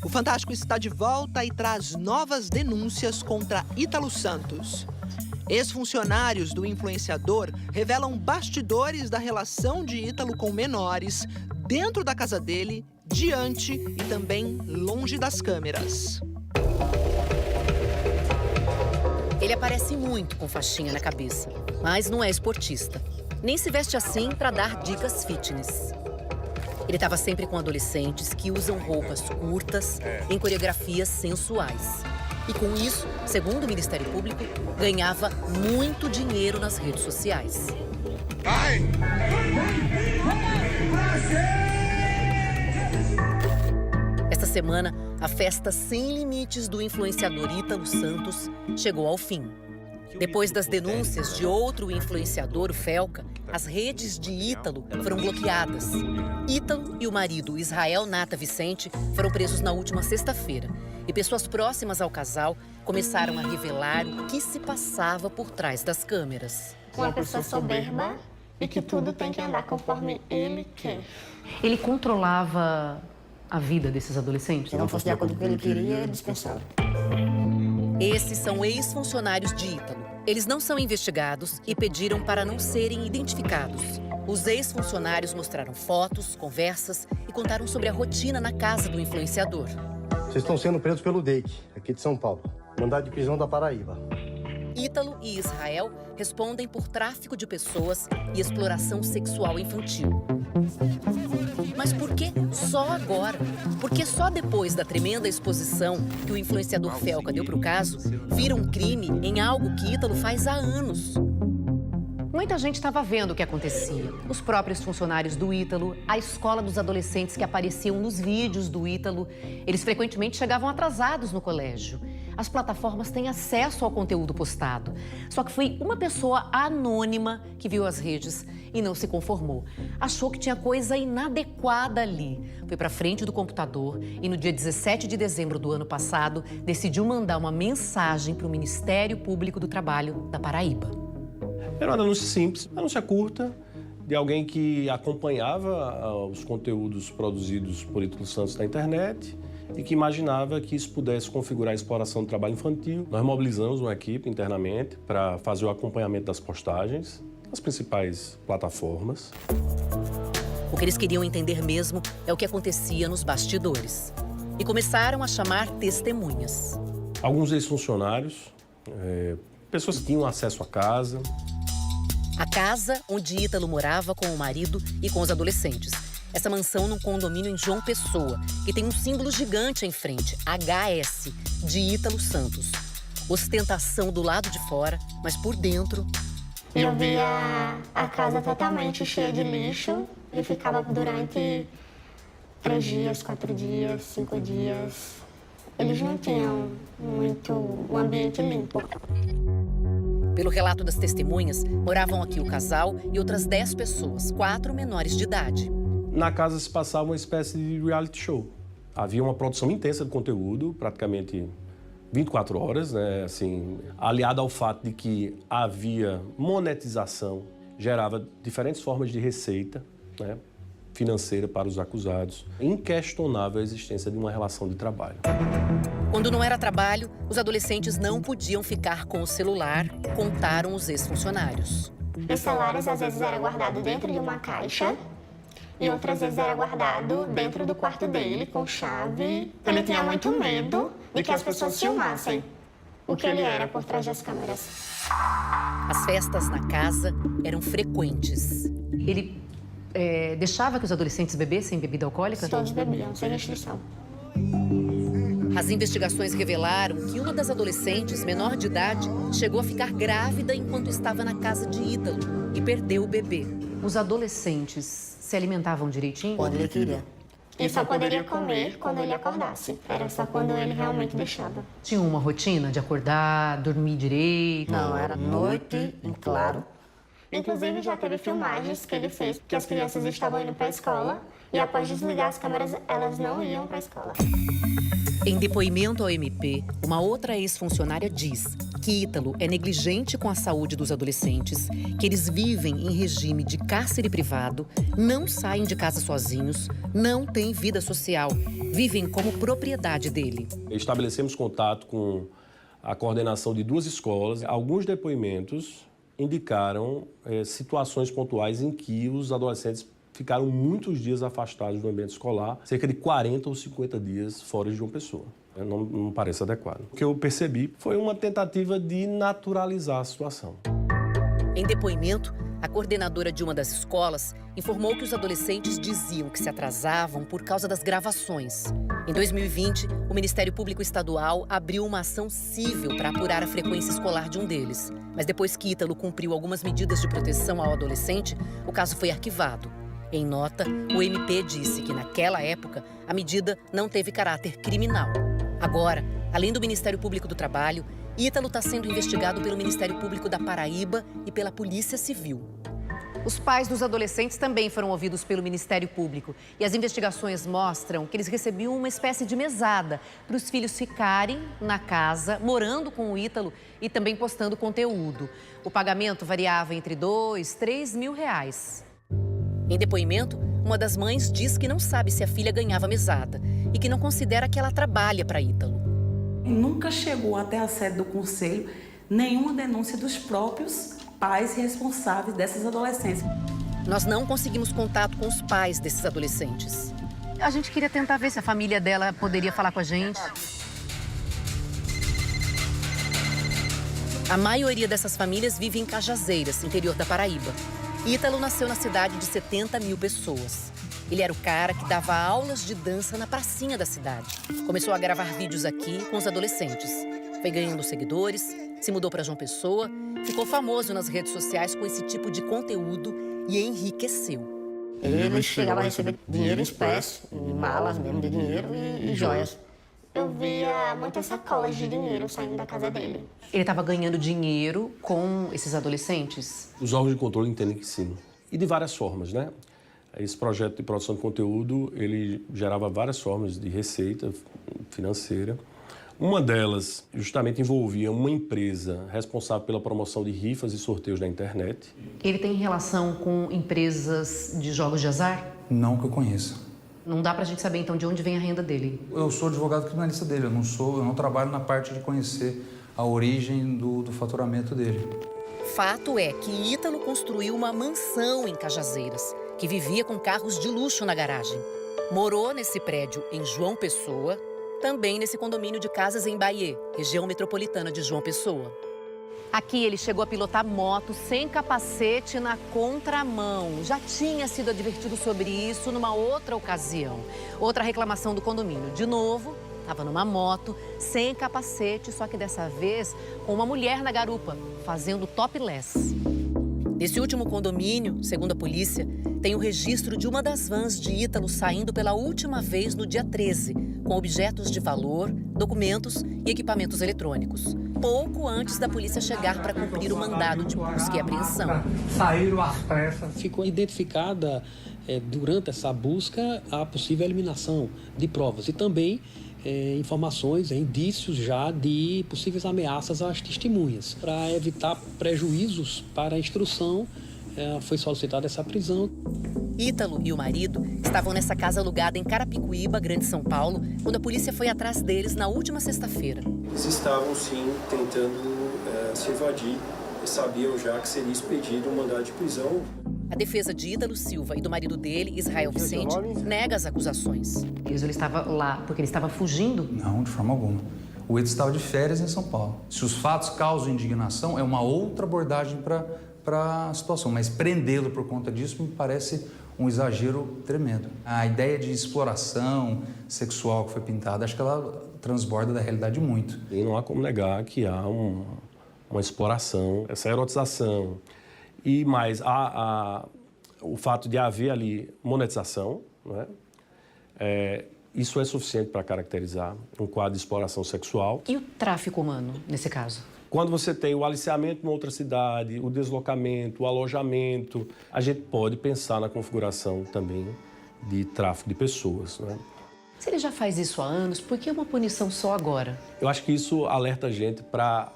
O Fantástico está de volta e traz novas denúncias contra Ítalo Santos. Ex-funcionários do influenciador revelam bastidores da relação de Ítalo com menores dentro da casa dele, diante e também longe das câmeras. Ele aparece muito com faixinha na cabeça, mas não é esportista. Nem se veste assim para dar dicas fitness. Ele estava sempre com adolescentes que usam roupas curtas em coreografias sensuais. E com isso, segundo o Ministério Público, ganhava muito dinheiro nas redes sociais. Vai! Esta semana, a festa sem limites do influenciador Ítalo Santos chegou ao fim. Depois das denúncias de outro influenciador, o Felca, as redes de Ítalo foram bloqueadas. Ítalo e o marido, Israel Nata Vicente, foram presos na última sexta-feira. E pessoas próximas ao casal começaram a revelar o que se passava por trás das câmeras. Uma pessoa soberba e que tudo tem que andar conforme ele quer. Ele controlava a vida desses adolescentes? Se não fosse de acordo com o que ele queria, dispensava. Esses são ex-funcionários de Ítalo. Eles não são investigados e pediram para não serem identificados. Os ex-funcionários mostraram fotos, conversas e contaram sobre a rotina na casa do influenciador. Vocês estão sendo presos pelo DEIC, aqui de São Paulo. Mandado de prisão da Paraíba. Ítalo e Israel respondem por tráfico de pessoas e exploração sexual infantil. Mas por que só agora? Por que só depois da tremenda exposição que o influenciador Felca deu para o caso, vira um crime em algo que Ítalo faz há anos? Muita gente estava vendo o que acontecia. Os próprios funcionários do Ítalo, a escola dos adolescentes que apareciam nos vídeos do Ítalo, eles frequentemente chegavam atrasados no colégio. As plataformas têm acesso ao conteúdo postado. Só que foi uma pessoa anônima que viu as redes e não se conformou. Achou que tinha coisa inadequada ali. Foi para frente do computador e no dia 17 de dezembro do ano passado, decidiu mandar uma mensagem para o Ministério Público do Trabalho da Paraíba. Era uma denúncia simples, uma denúncia curta, de alguém que acompanhava os conteúdos produzidos por Ítalo Santos na internet e que imaginava que isso pudesse configurar a exploração do trabalho infantil. Nós mobilizamos uma equipe internamente para fazer o acompanhamento das postagens nas principais plataformas. O que eles queriam entender mesmo é o que acontecia nos bastidores. E começaram a chamar testemunhas. Alguns ex-funcionários, pessoas que tinham acesso à casa. A casa onde Ítalo morava com o marido e com os adolescentes. Essa mansão num condomínio em João Pessoa, que tem um símbolo gigante em frente, HS, de Ítalo Santos. Ostentação do lado de fora, mas por dentro... Eu via a casa totalmente cheia de lixo e ficava durante 3 dias, 4 dias, 5 dias. Eles não tinham muito o ambiente limpo. Pelo relato das testemunhas, moravam aqui o casal e outras 10 pessoas, 4 menores de idade. Na casa se passava uma espécie de reality show. Havia uma produção intensa de conteúdo, praticamente 24 horas, né? Assim, aliado ao fato de que havia monetização, gerava diferentes formas de receita, né, financeira para os acusados. Inquestionável a existência de uma relação de trabalho. Quando não era trabalho, os adolescentes não podiam ficar com o celular, contaram os ex-funcionários. Os celulares às vezes eram guardados dentro de uma caixa e outras vezes era guardado dentro do quarto dele com chave. Ele tinha muito medo de que as pessoas filmassem o que ele era por trás das câmeras. As festas na casa eram frequentes. Ele deixava que os adolescentes bebessem bebida alcoólica? Todos bebiam, sem restrição. As investigações revelaram que uma das adolescentes, menor de idade, chegou a ficar grávida enquanto estava na casa de Ítalo e perdeu o bebê. Os adolescentes se alimentavam direitinho? Quando ele queria. E só poderia comer quando ele acordasse. Era só quando ele realmente deixava. Tinha uma rotina de acordar, dormir direito? Não, era noite, em claro. Inclusive, já teve filmagens que ele fez que as crianças estavam indo para a escola e após desligar as câmeras, elas não iam para a escola. Em depoimento ao MP, uma outra ex-funcionária diz que Ítalo é negligente com a saúde dos adolescentes, que eles vivem em regime de cárcere privado, não saem de casa sozinhos, não têm vida social, vivem como propriedade dele. Estabelecemos contato com a coordenação de 2 escolas. Alguns depoimentos indicaram situações pontuais em que os adolescentes ficaram muitos dias afastados do ambiente escolar, cerca de 40 ou 50 dias fora de João Pessoa. Não parece adequado. O que eu percebi foi uma tentativa de naturalizar a situação. Em depoimento, a coordenadora de uma das escolas informou que os adolescentes diziam que se atrasavam por causa das gravações. Em 2020, o Ministério Público Estadual abriu uma ação civil para apurar a frequência escolar de um deles. Mas depois que Ítalo cumpriu algumas medidas de proteção ao adolescente, o caso foi arquivado. Em nota, o MP disse que, naquela época, a medida não teve caráter criminal. Agora, além do Ministério Público do Trabalho, Ítalo está sendo investigado pelo Ministério Público da Paraíba e pela Polícia Civil. Os pais dos adolescentes também foram ouvidos pelo Ministério Público. E as investigações mostram que eles recebiam uma espécie de mesada para os filhos ficarem na casa, morando com o Ítalo e também postando conteúdo. O pagamento variava entre R$2.000 e R$3.000. Em depoimento, uma das mães diz que não sabe se a filha ganhava mesada e que não considera que ela trabalha para Ítalo. Nunca chegou até a sede do conselho nenhuma denúncia dos próprios pais responsáveis dessas adolescentes. Nós não conseguimos contato com os pais desses adolescentes. A gente queria tentar ver se a família dela poderia falar com a gente. A maioria dessas famílias vive em Cajazeiras, interior da Paraíba. Ítalo nasceu na cidade de 70 mil pessoas. Ele era o cara que dava aulas de dança na pracinha da cidade. Começou a gravar vídeos aqui com os adolescentes. Foi ganhando seguidores, se mudou para João Pessoa, ficou famoso nas redes sociais com esse tipo de conteúdo e enriqueceu. Ele chegava a receber dinheiro expresso, malas mesmo de dinheiro e joias. Eu via muitas sacolas de dinheiro saindo da casa dele. Ele estava ganhando dinheiro com esses adolescentes? Os órgãos de controle entendem que sim. E de várias formas, né? Esse projeto de produção de conteúdo, ele gerava várias formas de receita financeira. Uma delas justamente envolvia uma empresa responsável pela promoção de rifas e sorteios na internet. Ele tem relação com empresas de jogos de azar? Não que eu conheça. Não dá pra gente saber, então, de onde vem a renda dele. Eu sou advogado criminalista dele, eu não trabalho na parte de conhecer a origem do faturamento dele. Fato é que Ítalo construiu uma mansão em Cajazeiras, que vivia com carros de luxo na garagem. Morou nesse prédio em João Pessoa, também nesse condomínio de casas em Bahia, região metropolitana de João Pessoa. Aqui ele chegou a pilotar moto sem capacete na contramão. Já tinha sido advertido sobre isso numa outra ocasião. Outra reclamação do condomínio. De novo, estava numa moto, sem capacete, só que dessa vez com uma mulher na garupa, fazendo topless. Nesse último condomínio, segundo a polícia, tem o registro de uma das vans de Ítalo saindo pela última vez no dia 13, com objetos de valor, documentos e equipamentos eletrônicos. Pouco antes da polícia chegar para cumprir o mandado de busca e apreensão. Saíram às pressas. Ficou identificada, durante essa busca, a possível eliminação de provas e também informações, indícios já de possíveis ameaças às testemunhas. Para evitar prejuízos para a instrução, foi solicitada essa prisão. Ítalo e o marido estavam nessa casa alugada em Carapicuíba, Grande São Paulo, quando a polícia foi atrás deles na última sexta-feira. Eles estavam, sim, tentando se evadir e sabiam já que seria expedido um mandado de prisão. A defesa de Ítalo Silva e do marido dele, Israel Vicente, nega as acusações. Ele estava lá porque ele estava fugindo? Não, de forma alguma. O Ítalo estava de férias em São Paulo. Se os fatos causam indignação, é uma outra abordagem para a situação, mas prendê-lo por conta disso me parece um exagero tremendo. A ideia de exploração sexual que foi pintada, acho que ela transborda da realidade muito. E não há como negar que há uma exploração, essa erotização. E mais, o fato de haver ali monetização, não é? Isso é suficiente para caracterizar um quadro de exploração sexual. E o tráfico humano, nesse caso? Quando você tem o aliciamento em outra cidade, o deslocamento, o alojamento, a gente pode pensar na configuração também de tráfico de pessoas, né? Se ele já faz isso há anos, por que uma punição só agora? Eu acho que isso alerta a gente para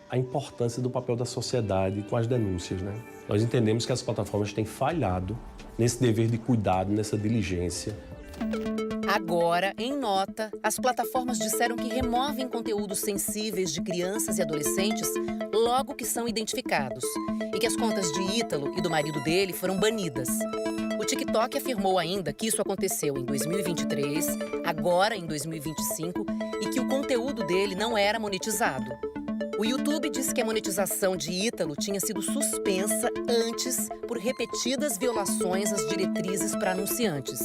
a importância do papel da sociedade com as denúncias, né? Nós entendemos que as plataformas têm falhado nesse dever de cuidado, nessa diligência. Agora, em nota, as plataformas disseram que removem conteúdos sensíveis de crianças e adolescentes logo que são identificados e que as contas de Ítalo e do marido dele foram banidas. O TikTok afirmou ainda que isso aconteceu em 2023, agora em 2025 e que o conteúdo dele não era monetizado. O YouTube disse que a monetização de Ítalo tinha sido suspensa antes por repetidas violações às diretrizes para anunciantes.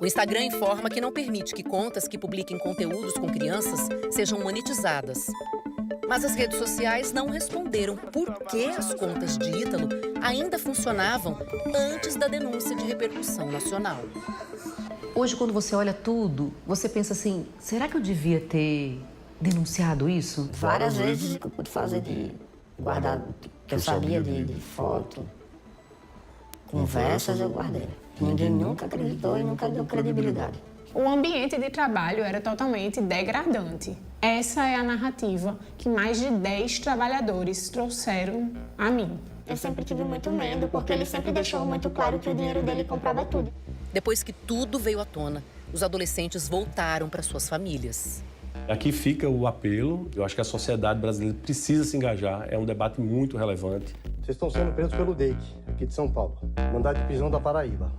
O Instagram informa que não permite que contas que publiquem conteúdos com crianças sejam monetizadas. Mas as redes sociais não responderam por que as contas de Ítalo ainda funcionavam antes da denúncia de repercussão nacional. Hoje, quando você olha tudo, você pensa assim, será que eu devia ter denunciado isso? Várias vezes que eu pude fazer de guardar, que eu sabia de foto, conversas eu guardei. Ninguém nunca acreditou e nunca deu credibilidade. O ambiente de trabalho era totalmente degradante. Essa é a narrativa que mais de 10 trabalhadores trouxeram a mim. Eu sempre tive muito medo, porque ele sempre deixou muito claro que o dinheiro dele comprava tudo. Depois que tudo veio à tona, os adolescentes voltaram para suas famílias. Aqui fica o apelo. Eu acho que a sociedade brasileira precisa se engajar. É um debate muito relevante. Vocês estão sendo presos pelo DEIC, aqui de São Paulo. Mandado de prisão da Paraíba.